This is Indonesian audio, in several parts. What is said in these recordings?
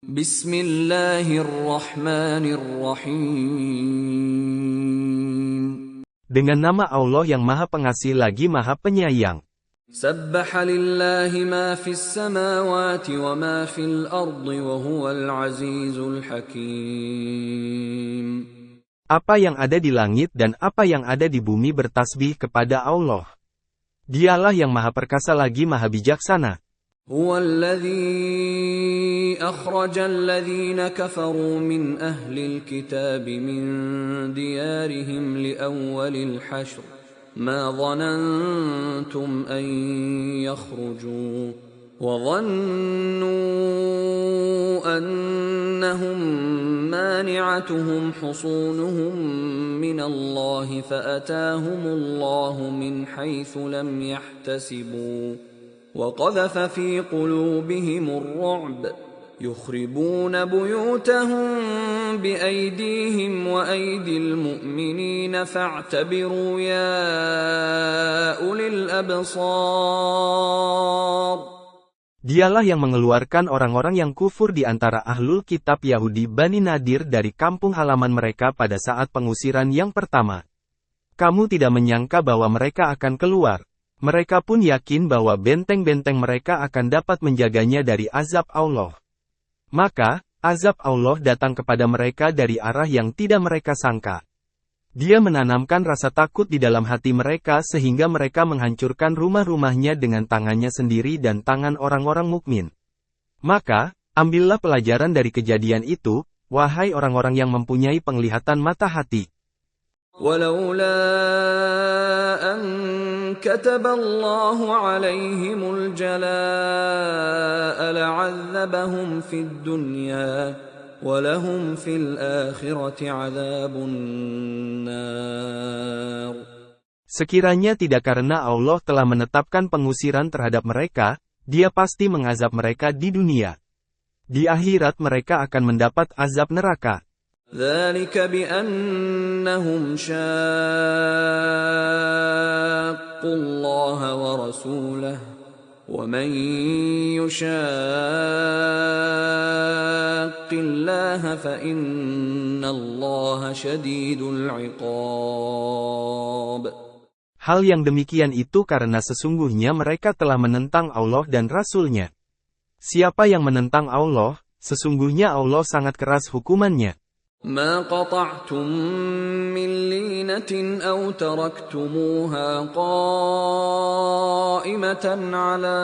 Bismillahirrahmanirrahim. Dengan nama Allah yang Maha Pengasih lagi Maha Penyayang. Sabbaha lillahi ma fis samawati wa ma fil ardi wa huwal azizul hakim. Apa yang ada di langit dan apa yang ada di bumi bertasbih kepada Allah. Dialah yang Maha Perkasa lagi Maha Bijaksana. هو الذي أخرج الذين كفروا من أهل الكتاب من ديارهم لأول الحشر ما ظننتم أن يخرجوا وظنوا أنهم مانعتهم حصونهم من الله فأتاهم الله من حيث لم يحتسبوا وقذف في قلوبهم الرعب يخربون بيوتهم بأيديهم وأيدي المؤمنين فاعتبروا يا أولي الأبصار. Dialah yang mengeluarkan orang-orang yang kufur di antara ahlul kitab Yahudi Bani Nadir dari kampung halaman mereka pada saat pengusiran yang pertama. Kamu tidak menyangka bahwa mereka akan keluar. Mereka pun yakin bahwa benteng-benteng mereka akan dapat menjaganya dari azab Allah. Maka, azab Allah datang kepada mereka dari arah yang tidak mereka sangka. Dia menanamkan rasa takut di dalam hati mereka sehingga mereka menghancurkan rumah-rumahnya dengan tangannya sendiri dan tangan orang-orang mukmin. Maka, ambillah pelajaran dari kejadian itu, wahai orang-orang yang mempunyai penglihatan mata hati. ولولا أن كتب الله عليهم الجلاء لعذبهم في الدنيا ولهم في الآخرة عذاب النار. Sekiranya tidak karena Allah telah menetapkan pengusiran terhadap mereka, Dia pasti mengazab mereka di dunia. Di akhirat mereka akan mendapat azab neraka. ذلك بأنهم شاقوا الله ورسوله ومن يشاق الله فإن الله شديد العقاب. Hal yang demikian itu karena sesungguhnya mereka telah menentang Allah dan Rasul-Nya. Siapa yang menentang Allah, sesungguhnya Allah sangat keras hukumannya. ما قطعتم من لينة أو تركتموها قائمة على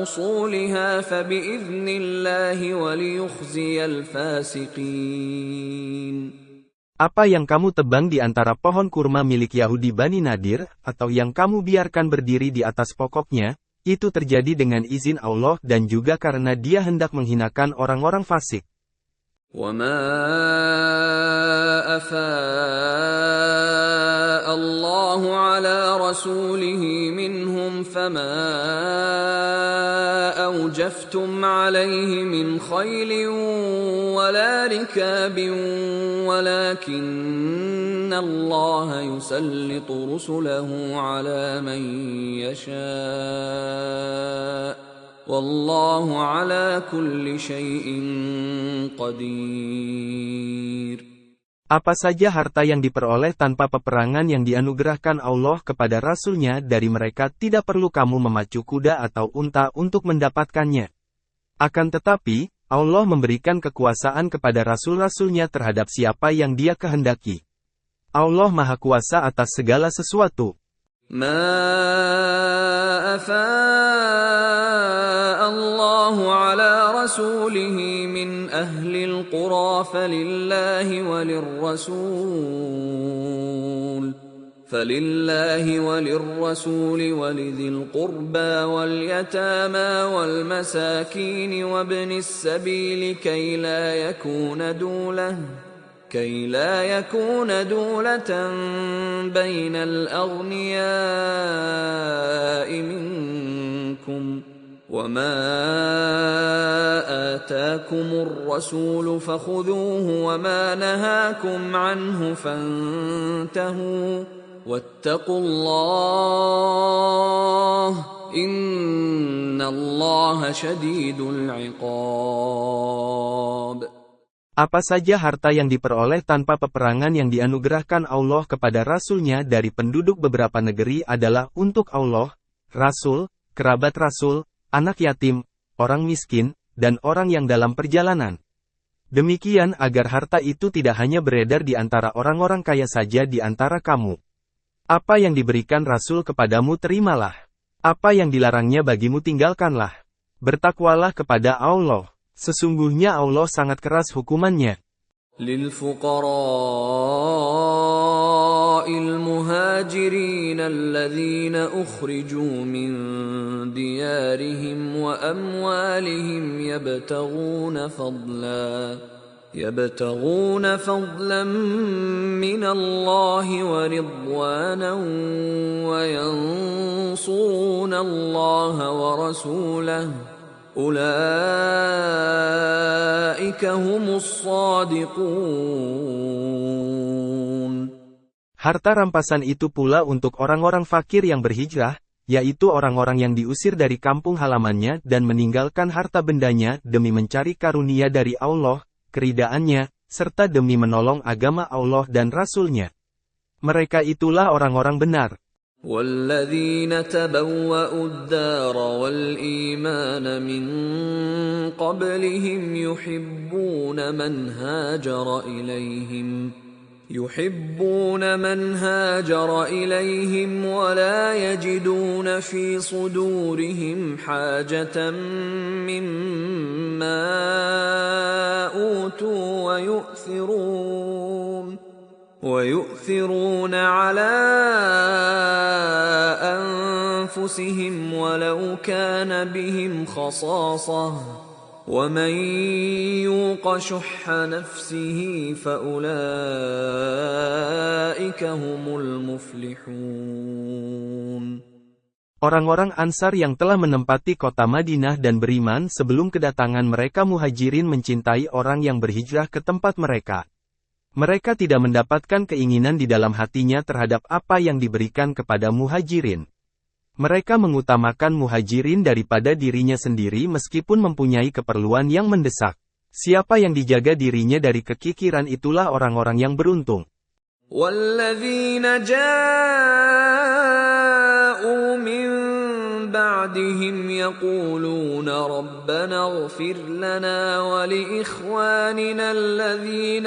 أصولها فبإذن الله وليخزي الفاسقين. Apa yang kamu tebang di antara pohon kurma milik Yahudi Bani Nadir, atau yang kamu biarkan berdiri di atas pokoknya, itu terjadi dengan izin Allah dan juga karena Dia hendak menghinakan orang-orang fasik. وَمَا أَفَاءَ اللَّهُ عَلَى رَسُولِهِ مِنْهُمْ فَمَا أَوْجَفْتُمْ عَلَيْهِ مِنْ خَيْلٍ وَلَا رِكَابٍ وَلَكِنَّ اللَّهَ يُسَلِّطُ رُسُلَهُ عَلَى مَن يَشَاءُ Wallahu ala kulli syai'in qadir. Apa saja harta yang diperoleh tanpa peperangan yang dianugerahkan Allah kepada Rasul-Nya dari mereka tidak perlu kamu memacu kuda atau unta untuk mendapatkannya. Akan tetapi, Allah memberikan kekuasaan kepada Rasul-Rasul-Nya terhadap siapa yang Dia kehendaki. Allah Maha Kuasa atas segala sesuatu. ما أفاء الله على رسوله من أهل القرى فلله وللرسول ولذي القربى واليتامى والمساكين وابن السبيل كي لا يكون دولة بين الأغنياء منكم وما آتاكم الرسول فخذوه وما نهاكم عنه فانتهوا واتقوا الله Innallaha syadidul iqab. Apa saja harta yang diperoleh tanpa peperangan yang dianugerahkan Allah kepada Rasul-Nya dari penduduk beberapa negeri adalah untuk Allah, Rasul, kerabat Rasul, anak yatim, orang miskin, dan orang yang dalam perjalanan. Demikian agar harta itu tidak hanya beredar di antara orang-orang kaya saja di antara kamu. Apa yang diberikan Rasul kepadamu terimalah. Apa yang dilarangnya bagimu tinggalkanlah. Bertakwalah kepada Allah. Sesungguhnya Allah sangat keras hukumannya. للفقراء المهاجرين الذين أخرجوا من ديارهم وأموالهم يبتغون فضلا من الله ورضوانا وينصرون الله ورسوله أولئك هم الصادقون. Harta rampasan itu pula untuk orang-orang fakir yang berhijrah, yaitu orang-orang yang diusir dari kampung halamannya dan meninggalkan harta bendanya demi mencari karunia dari Allah, keridaannya, serta demi menolong agama Allah dan Rasul-Nya. Mereka itulah orang-orang benar. والذين تبوأوا الدار والإيمان من قبلهم يحبون من هاجر إليهم ولا يجدون في صدورهم حاجة مما أوتوا ويؤثرون على أنفسهم ولو كان بهم خصاصة ومن يوق شح نفسه فأولئك هم المفلحون. Orang-orang Ansar yang telah menempati kota Madinah dan beriman sebelum kedatangan mereka Muhajirin mencintai orang yang berhijrah ke tempat mereka. Mereka tidak mendapatkan keinginan di dalam hatinya terhadap apa yang diberikan kepada Muhajirin. Mereka mengutamakan Muhajirin daripada dirinya sendiri meskipun mempunyai keperluan yang mendesak. Siapa yang dijaga dirinya dari kekikiran itulah orang-orang yang beruntung. وَالَّذِينَ جَاءُوا مِن بَعْدِهِمْ يَقُولُونَ رَبَّنَا اغْفِرْ لَنَا وَلِإِخْوَانِنَا الَّذِينَ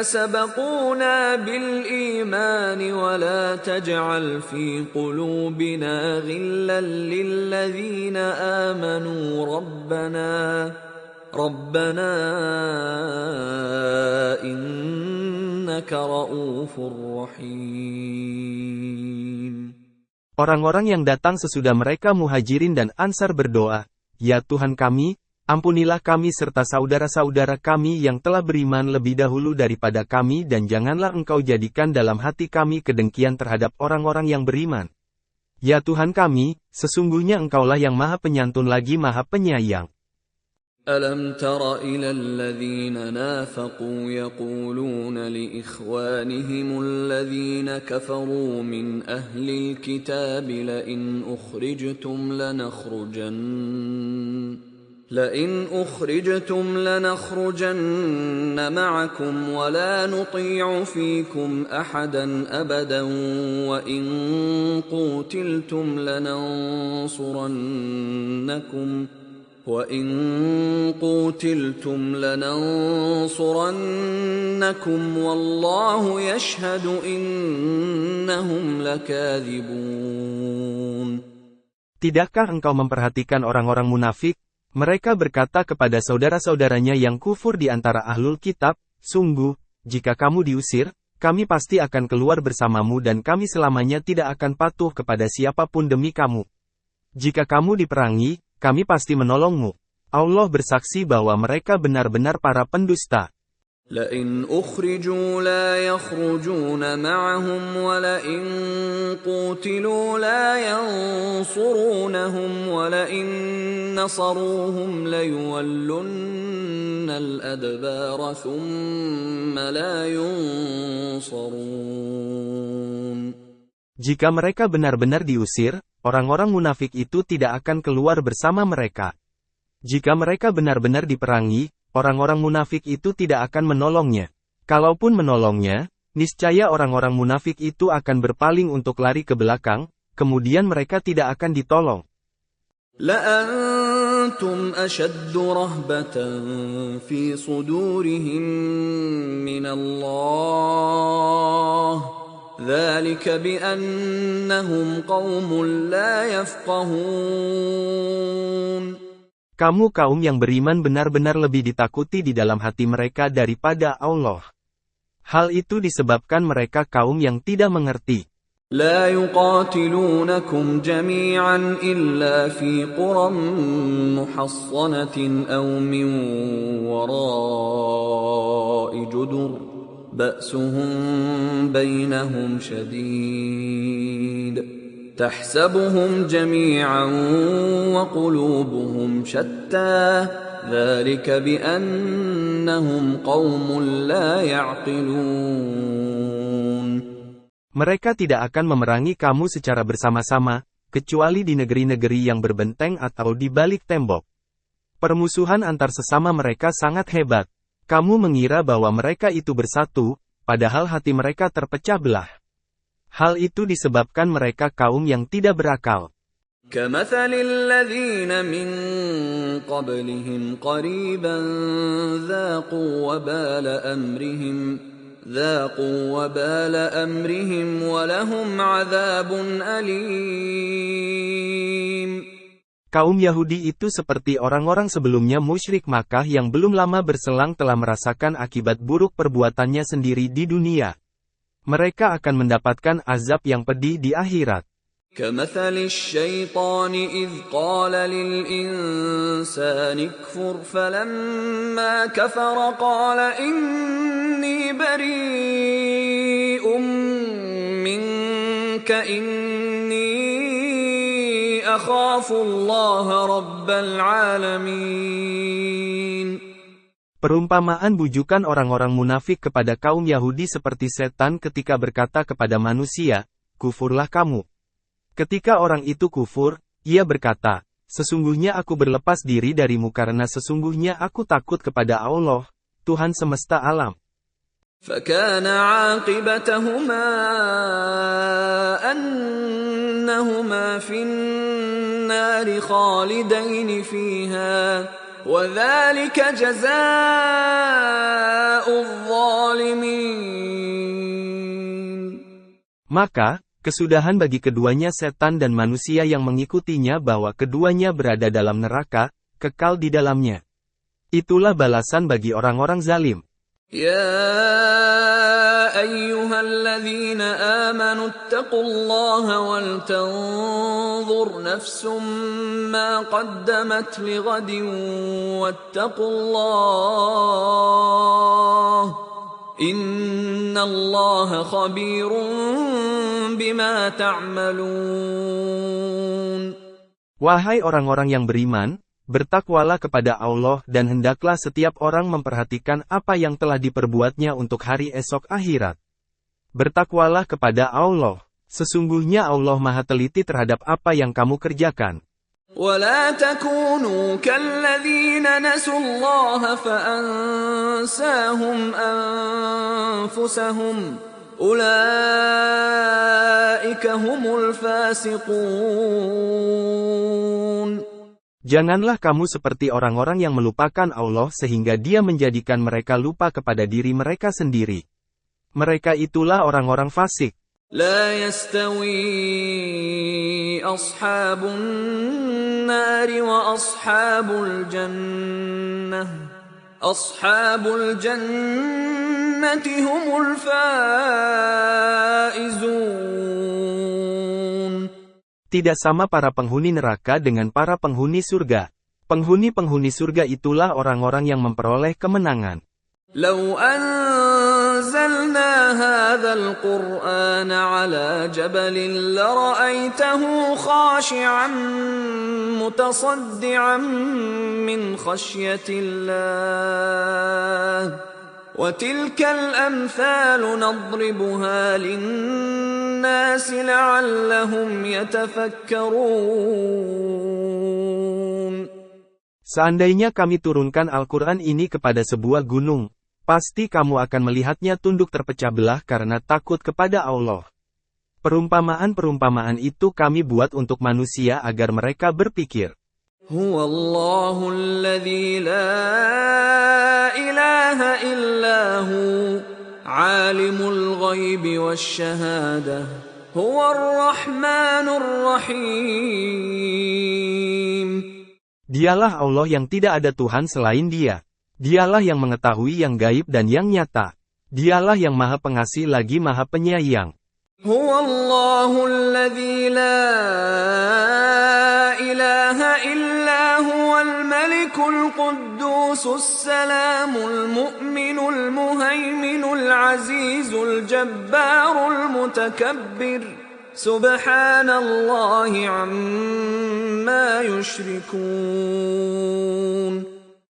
سَبَقُونَا بِالْإِيمَانِ وَلَا تَجْعَلْ فِي قُلُوبِنَا غِلًّا لِّلَّذِينَ آمَنُوا رَبَّنَا إِنَّكَ رَءُوفٌ رَّحِيمٌ. Orang-orang yang datang sesudah mereka Muhajirin dan Ansar berdoa, "Ya Tuhan kami, ampunilah kami serta saudara-saudara kami yang telah beriman lebih dahulu daripada kami dan janganlah Engkau jadikan dalam hati kami kedengkian terhadap orang-orang yang beriman. Ya Tuhan kami, sesungguhnya Engkaulah yang Maha Penyantun lagi Maha Penyayang." أَلَمْ تَرَ إِلَى الَّذِينَ نَافَقُوا يَقُولُونَ لِإِخْوَانِهِمُ الَّذِينَ كَفَرُوا مِنْ أَهْلِ الْكِتَابِ لَئِنْ أُخْرِجْتُمْ لَنَخْرُجَنَّ مَعَكُمْ وَلَا نُطِيعُ فِيكُمْ أَحَدًا أَبَدًا وَإِنْ قُوتِلْتُمْ لَنَنصُرَنَّكُمْ وَاللَّهُ يَشْهَدُ إِنَّهُمْ لَكَاذِبُونَ. Tidakkah engkau memperhatikan orang-orang munafik? Mereka berkata kepada saudara-saudaranya yang kufur di antara ahlul kitab, "Sungguh, jika kamu diusir, kami pasti akan keluar bersamamu dan kami selamanya tidak akan patuh kepada siapapun demi kamu. Jika kamu diperangi, kami pasti menolongmu." Allah bersaksi bahwa mereka benar-benar para pendusta. لئن أخرجوا لا يخرجون معهم ولئن قوتلوا لا ينصرونهم ولئن نصروهم ليولن الأدبار ثم لا ينصرون. Jika mereka benar-benar diusir, orang-orang munafik itu tidak akan keluar bersama mereka. Jika mereka benar-benar diperangi, orang-orang munafik itu tidak akan menolongnya. Kalaupun menolongnya, niscaya orang-orang munafik itu akan berpaling untuk lari ke belakang, kemudian mereka tidak akan ditolong. لأنتم أشد رهبة في صدورهم من الله ذلك بأنهم قوم لا يفقهون. Kamu kaum yang beriman benar-benar lebih ditakuti di dalam hati mereka daripada Allah. Hal itu disebabkan mereka kaum yang tidak mengerti. لا يقاتلونكم جميعا إلا في قرى محصنة أو من وراء جدر بأسهم بينهم شديد تحسبهم جميعا وقلوبهم شتى ذلك بأنهم قوم لا يعقلون. Mereka tidak akan memerangi kamu secara bersama-sama, kecuali di negeri-negeri yang berbenteng atau di balik tembok. Permusuhan antar sesama mereka sangat hebat. Kamu mengira bahwa mereka itu bersatu, padahal hati mereka terpecah belah. Hal itu disebabkan mereka kaum yang tidak berakal. كمثل الذين من قبلهم قريبا ذاقوا وبال أمرهم ولهم عذاب أليم. Kaum Yahudi itu seperti orang-orang sebelumnya musyrik Makkah yang belum lama berselang telah merasakan akibat buruk perbuatannya sendiri di dunia. Mereka akan mendapatkan azab yang pedih di akhirat. كمثل الشيطان إذ قال للإنسان اكفر فلما كفر قال إني بريء منك إني أخاف الله رب العالمين. Perumpamaan bujukan orang-orang munafik kepada kaum Yahudi seperti setan ketika berkata kepada manusia, kufurlah kamu. Ketika orang itu kufur, ia berkata, sesungguhnya aku berlepas diri darimu karena sesungguhnya aku takut kepada Allah, Tuhan semesta alam. فكان عاقبتهما أنهما في النار خالدين فيها وذلك جزاء الظالمين. Maka, kesudahan bagi keduanya setan dan manusia yang mengikutinya bahwa keduanya berada dalam neraka, kekal di dalamnya. Itulah balasan bagi orang-orang zalim. يا أيها الذين آمنوا اتقوا الله ولتنظر نفس ما قدمت لغد واتقوا الله إن الله خبير بما تعملون. Wahai orang-orang yang beriman, bertakwalah kepada Allah dan hendaklah setiap orang memperhatikan apa yang telah diperbuatnya untuk hari esok akhirat. Bertakwalah kepada Allah. Sesungguhnya Allah Maha Teliti terhadap apa yang kamu kerjakan. ولا تكونوا كالذين نسوا الله فأنساهم أنفسهم أولئك هم الفاسقون. Janganlah kamu seperti orang-orang yang melupakan Allah sehingga Dia menjadikan mereka lupa kepada diri mereka sendiri. Mereka itulah orang-orang fasik. لا يستوي أصحاب النار وأصحاب الجنة أصحاب الجنة هم الفائزون. Tidak sama para penghuni neraka dengan para penghuni surga. Penghuni-penghuni surga itulah orang-orang yang memperoleh kemenangan. لو أنزلنا هذا القرآن على جبل لرأيته خاشعا متصدعا من خشية الله وتلك الأمثال نضربها للناس لعلهم يتفكرون. Seandainya kami turunkan Al-Quran ini kepada sebuah gunung, pasti kamu akan melihatnya tunduk terpecah belah karena takut kepada Allah. Perumpamaan-perumpamaan itu kami buat untuk manusia agar mereka berpikir. Huwallahu alladzi la ilaha illahu, alimul ghaibi wasyahadah, huwar rahmanur rahim. Dialah Allah yang tidak ada Tuhan selain Dia. Dialah yang mengetahui yang gaib dan yang nyata. Dialah yang Maha Pengasih lagi Maha Penyayang. Huwallahu alladzi la ilaha illa huwal malikul quddusus salamul mu'minul muhaiminul azizul jabbarul mutakabbir. Subhanallahi amma yushrikun.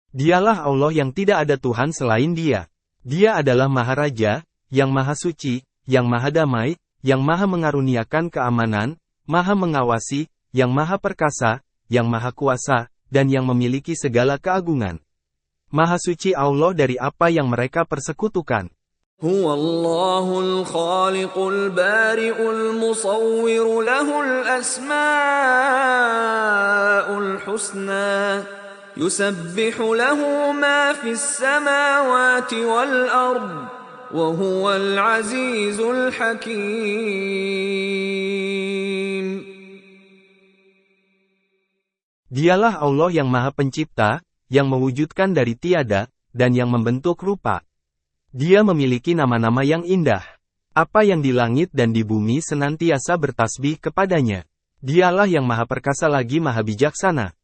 Dialah Allah yang tidak ada Tuhan selain Dia. Dia adalah Maharaja, yang Maha Suci, yang Maha Damai, yang Maha Mengaruniakan keamanan, Maha Mengawasi, yang Maha Perkasa, yang Maha Kuasa, dan yang memiliki segala keagungan. Maha Suci Allah dari apa yang mereka persekutukan. Huwallahul khaliqul bari'ul musawwiru lahul asma'ul husna. Yusabbihu lahu ma fis samawati wal ard. Wa huwal azizul hakim. Dialah Allah yang Maha Pencipta, yang mewujudkan dari tiada, dan yang membentuk rupa. Dia memiliki nama-nama yang indah. Apa yang di langit dan di bumi senantiasa bertasbih kepadanya. Dialah yang Maha Perkasa lagi Maha Bijaksana.